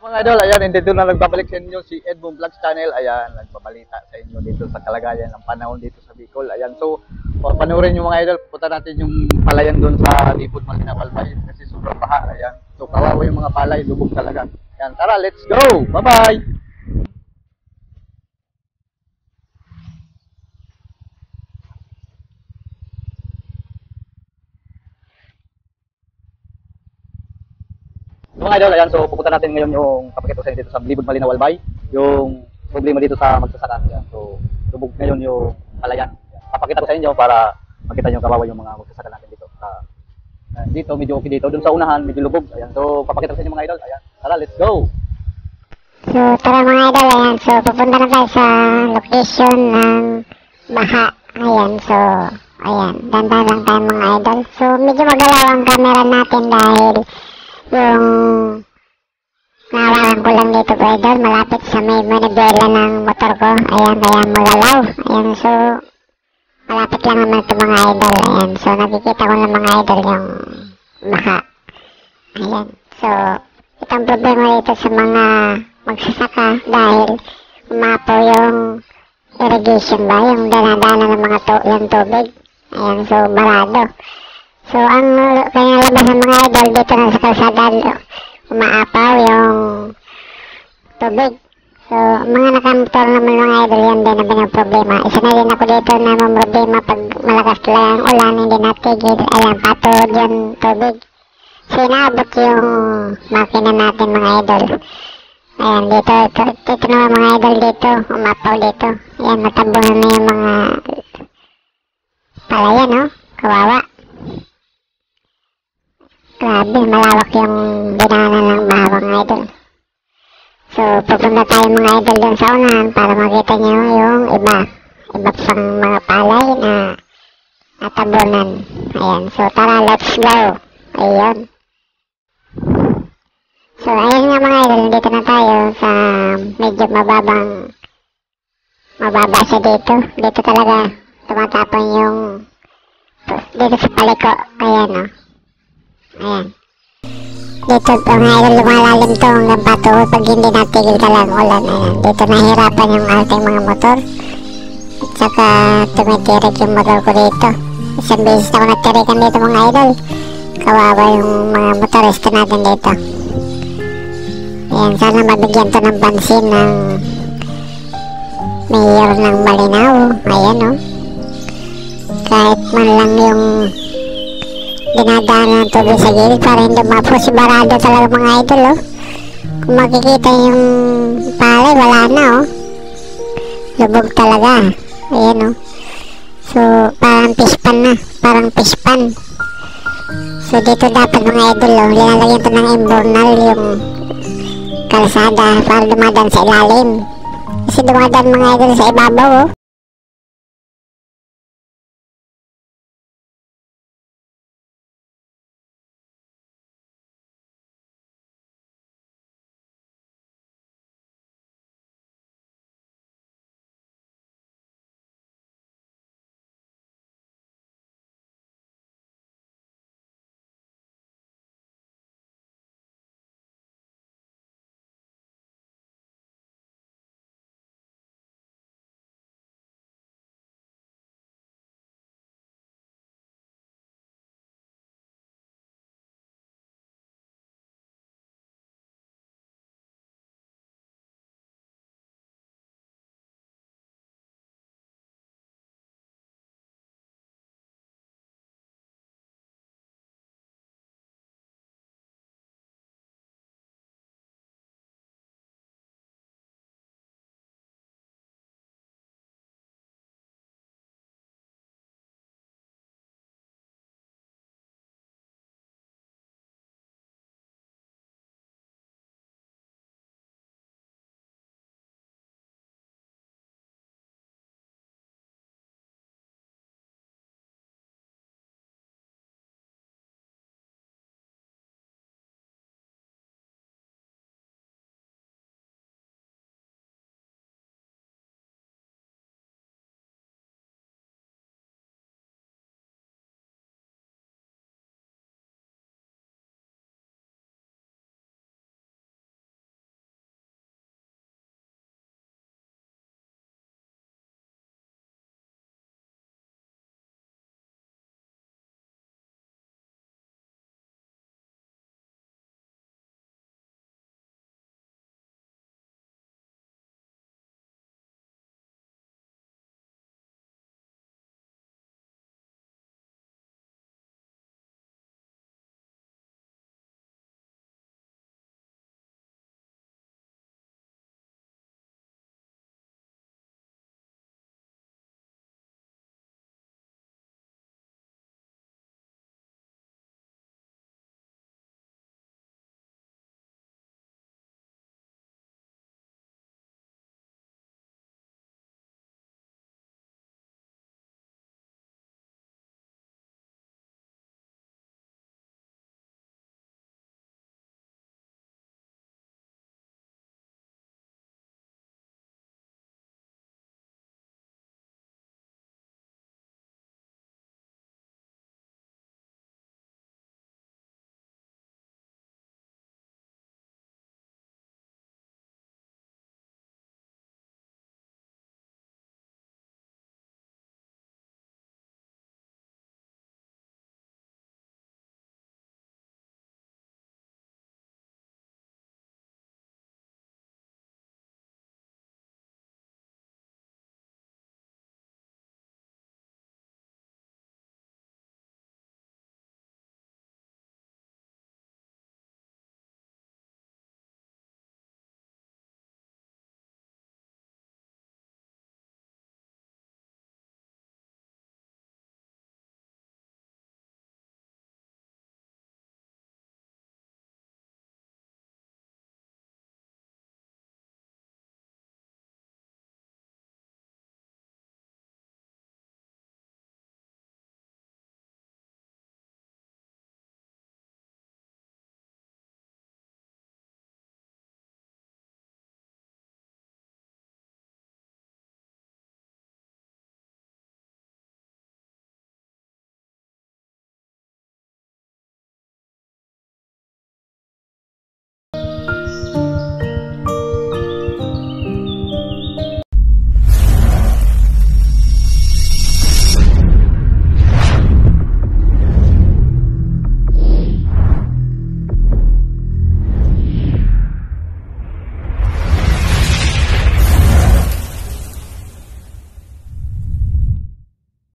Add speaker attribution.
Speaker 1: Mga idol, ayan, dito na nagbabalik sa inyo si Edmond Vlogs Channel. Ayan, nagbabalita sa inyo dito sa kalagayan ng panahon dito sa Bicol. Ayan, so, panoorin nyo mga idol, punta natin yung palayan doon sa Libot Malinaw Albay kasi sobrang baha. Ayan, so kawawa yung mga palay, lubog talaga. Ayan, tara, let's go! Bye-bye! Mga idol, ayan, so pupunta natin ngayon yung papakita sa inyo dito sa Libot Malinaw Albay, yung problema dito sa magsasaka. Ayan, so lubog ngayon yung palayan. Papakita ko sa inyo para makita nyo kawawa yung mga magsasaka natin dito. Dito, medyo okay dito. Doon sa unahan, medyo lubog. Ayan, so papakita ko sa inyo mga idol. Ayan, tara, let's go!
Speaker 2: So tara mga idol, ayan, so pupunta na tayo sa location ng baha. Ayan, so ayan, dandan lang tayo mga idol. So medyo magalaw ang camera natin dahil yung nahawakan ko lang dito po idol, malapit sa may manibela ng motor ko. Ayan, kaya magalaw. Ayan, so malapit lang naman ito mga idol. Ayan, so nakikita ko lang mga idol yung baha. Ayan, so itong problema dito sa mga magsasaka dahil umapo yung irrigation ba, yung danadana ng mga yung tubig. Ayan, so barado. So ang kanya labas ng mga idol dito na sa kalsada, umaapaw yung tubig. So mga nakamotor naman mga idol, yan din naman yung problema. Isa na din ako dito na problema pag malakas lang ang ulan, hindi natigil. Ayan, patod yung tubig. So inaabot yung makina natin mga idol. Ayan, dito naman mga idol dito, umapaw dito. Ayan, matabunan na yung mga palayan, no? Kawawa. Grabe, malawak yung dinanan ng baha mga idol. So, pupunta tayo mga idol dun sa unahan para makita nyo yung iba pang mga palay na natabunan. Ayan, so tara, let's go. Ayun. So, ayun nga mga idol, dito na tayo sa medyo mababa siya dito. Dito talaga tumatapon yung dito sa paliko. Ayan, no. Ayan. Dito mga idol, lumalalim to hanggang patuloy pag hindi natigil talagang ulan. Ayan. Dito nahirapan yung ating mga motor. At saka tumitirik yung motor ko dito. Isang beses ako natirikan dito mga idol. Kawawa yung mga motorista natin dito. Ayan, sana mabigyan to ng pansin ng mayor ng Malinaw. Ayan, no. Kahit man lang yung dinadaan ng tubig sa gilid para hindi mapo, si barado talaga mga idol, oh. Kung makikita yung palay, wala na, oh. Lubog talaga. Ayan, oh. So parang pispan na, parang pispan. So dito dapat mga idol, oh, linalagyan to ng imbornal yung kalsada para dumadaan sa ilalim. Kasi dumadaan mga idol sa ibabaw, oh.